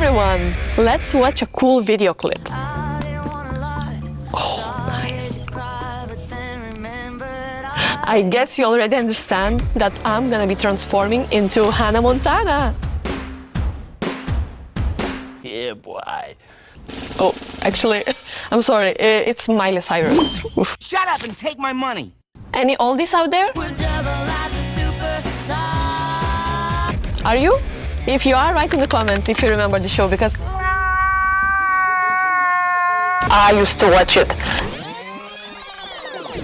everyone, let's watch a cool video clip. Oh, nice. I guess you already understand that I'm gonna be transforming into Hannah Montana. Yeah, boy. Oh, actually, I'm sorry, it's Miley Cyrus. Oof. Shut up and take my money. Any oldies out there? Are you? If you are, write in the comments if you remember the show, because I used to watch it.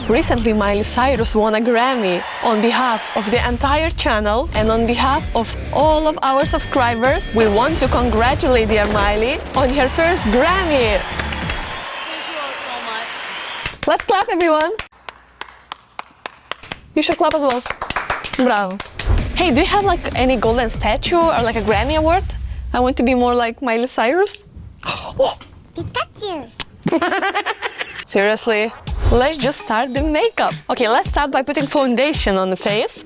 Recently, Miley Cyrus won a Grammy on behalf of the entire channel and on behalf of all of our subscribers. We want to congratulate dear Miley on her first Grammy. Thank you all so much. Let's clap, everyone. You should clap as well. Bravo. Hey, do you have like any golden statue or like a Grammy award? I want to be more like Miley Cyrus. Oh. Pikachu. Seriously, let's just start the makeup. Okay, let's start by putting foundation on the face.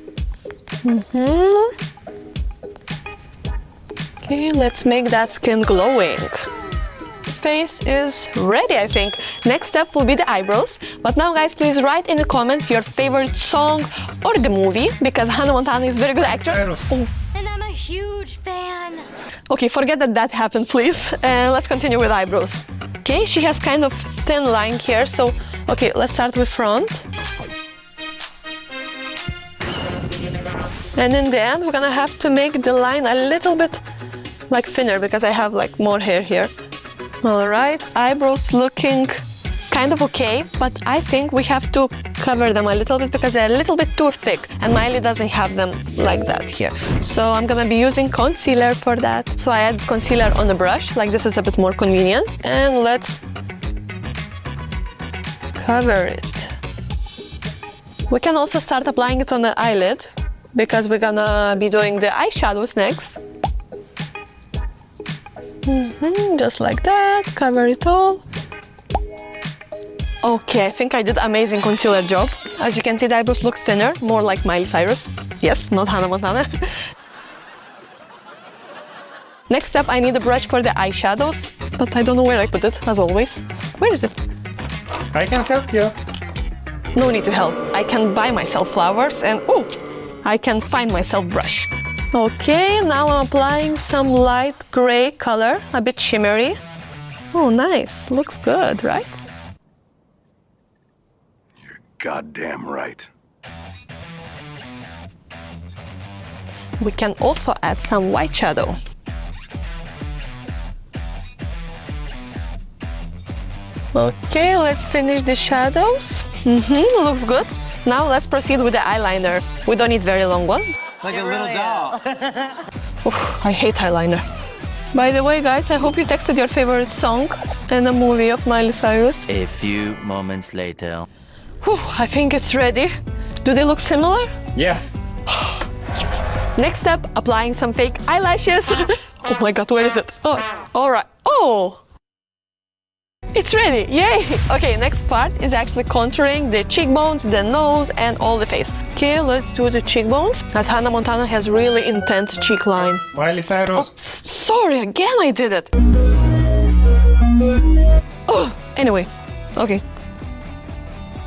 Okay, let's make that skin glowing. Face is ready, I think. Next step will be the eyebrows. But now, guys, please write in the comments your favorite song or the movie, because Hannah Montana is a very good actor. Oh. And I'm a huge fan. Okay, forget that happened, please. Let's continue with eyebrows. Okay, she has kind of thin line here, so okay, let's start with front. And in the end, we're gonna have to make the line a little bit like thinner because I have like more hair here. All right, eyebrows looking kind of okay, but I think we have to cover them a little bit because they're a little bit too thick and Miley doesn't have them like that here. So I'm gonna be using concealer for that. So I add concealer on the brush, like this is a bit more convenient. And let's cover it. We can also start applying it on the eyelid because we're gonna be doing the eyeshadows next. Just like that, cover it all. Okay, I think I did amazing concealer job. As you can see, the eyebrows look thinner, more like Miley Cyrus. Yes, not Hannah Montana. Next up, I need a brush for the eyeshadows, but I don't know where I put it, as always. Where is it? I can help you. No need to help. I can buy myself flowers and, oh, I can find myself brush. Okay, now I'm applying some light gray color, a bit shimmery. Oh, nice. Looks good, right? You're goddamn right. We can also add some white shadow. Okay, let's finish the shadows. Looks good. Now let's proceed with the eyeliner. We don't need very long one. Like a little doll. Oof, I hate eyeliner. By the way, guys, I hope you texted your favorite song and a movie of Miley Cyrus. A few moments later. Whew, I think it's ready. Do they look similar? Yes. Next step, applying some fake eyelashes. Oh my god, where is it? Oh, all right. Oh! It's ready, yay! Okay, next part is actually contouring the cheekbones, the nose, and all the face. Okay, let's do the cheekbones, as Hannah Montana has really intense cheek line. Miley Cyrus. Sorry, again I did it! Oh, anyway, okay.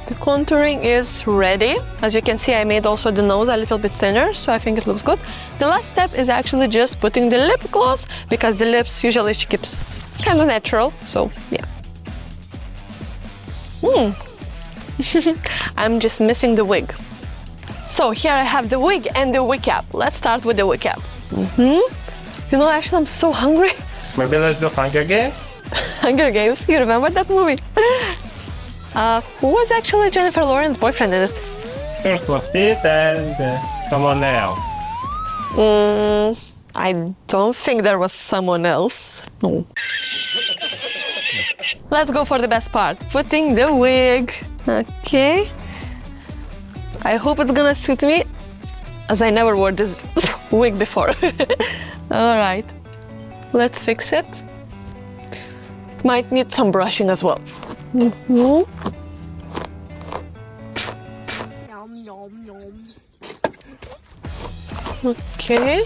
The contouring is ready. As you can see, I made also the nose a little bit thinner, so I think it looks good. The last step is actually just putting the lip gloss, because the lips usually she keeps kind of natural, so yeah. I'm just missing the wig. So here I have the wig and the wig cap. Let's start with the wig cap. You know, actually, I'm so hungry. Maybe let's do Hunger Games? Hunger Games, you remember that movie? Who was actually Jennifer Lawrence's boyfriend in it? First was Pete and someone else. I don't think there was someone else. No. Let's go for the best part, putting the wig. Okay. I hope it's gonna suit me, as I never wore this wig before. All right, let's fix it. It might need some brushing as well. Okay.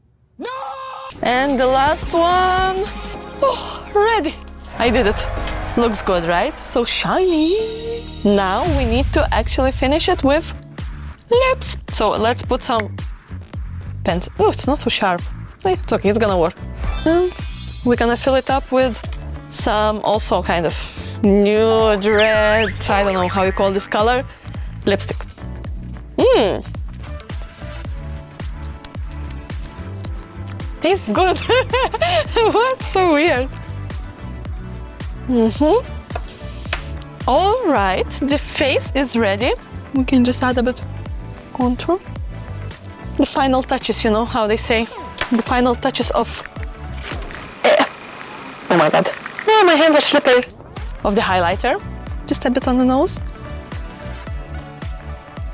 And the last one. Oh, ready. I did it. Looks good, right? So shiny. Now we need to actually finish it with lips. So let's put some pens. Oh, it's not so sharp. It's okay, it's gonna work. We're gonna fill it up with some also kind of nude red, I don't know how you call this color, lipstick. Tastes good. What? So weird. All right, the face is ready. We can just add a bit contour. The final touches, you know how they say, the final touches of. Oh my god. Oh, my hands are slippery. Of the highlighter. Just a bit on the nose.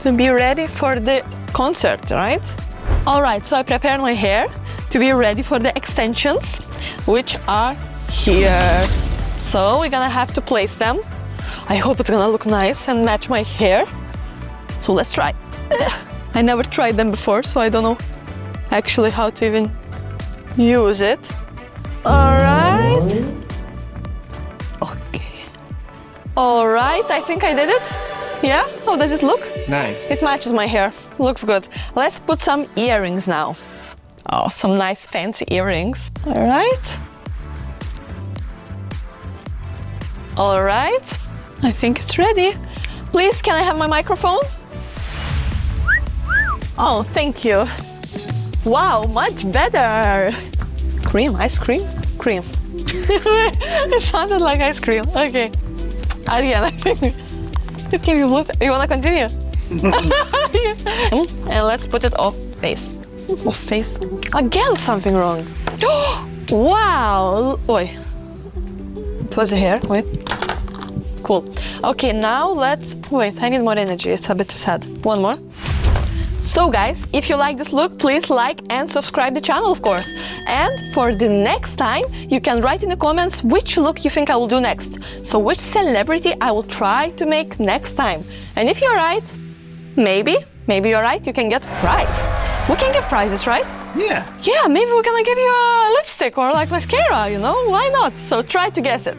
To be ready for the concert, right? All right, so I prepared my hair to be ready for the extensions, which are here. So we're gonna have to place them. I hope it's gonna look nice and match my hair. So let's try. I never tried them before, so I don't know actually how to even use it. All right. Okay. All right, I think I did it. Yeah? How does it look? Nice. It matches my hair. Looks good. Let's put some earrings now. Oh, some nice fancy earrings. All right. All right. I think it's ready. Please, can I have my microphone? Oh, thank you. Wow, much better. Cream, ice cream? Cream. It sounded like ice cream. Okay. Again, I think. It gave you blue. You wanna continue? And let's put it off face. Off face. Again, something wrong. Wow. Oi. It was a hair. Wait. Cool. Okay, now let's. Wait, I need more energy. It's a bit too sad. One more. So guys, if you like this look, please like and subscribe the channel, of course. And for the next time, you can write in the comments which look you think I will do next. So which celebrity I will try to make next time. And if you're right, maybe you're right, you can get a prize. We can give prizes, right? Yeah. Yeah, maybe we're gonna give you a lipstick or like mascara, you know? Why not? So try to guess it.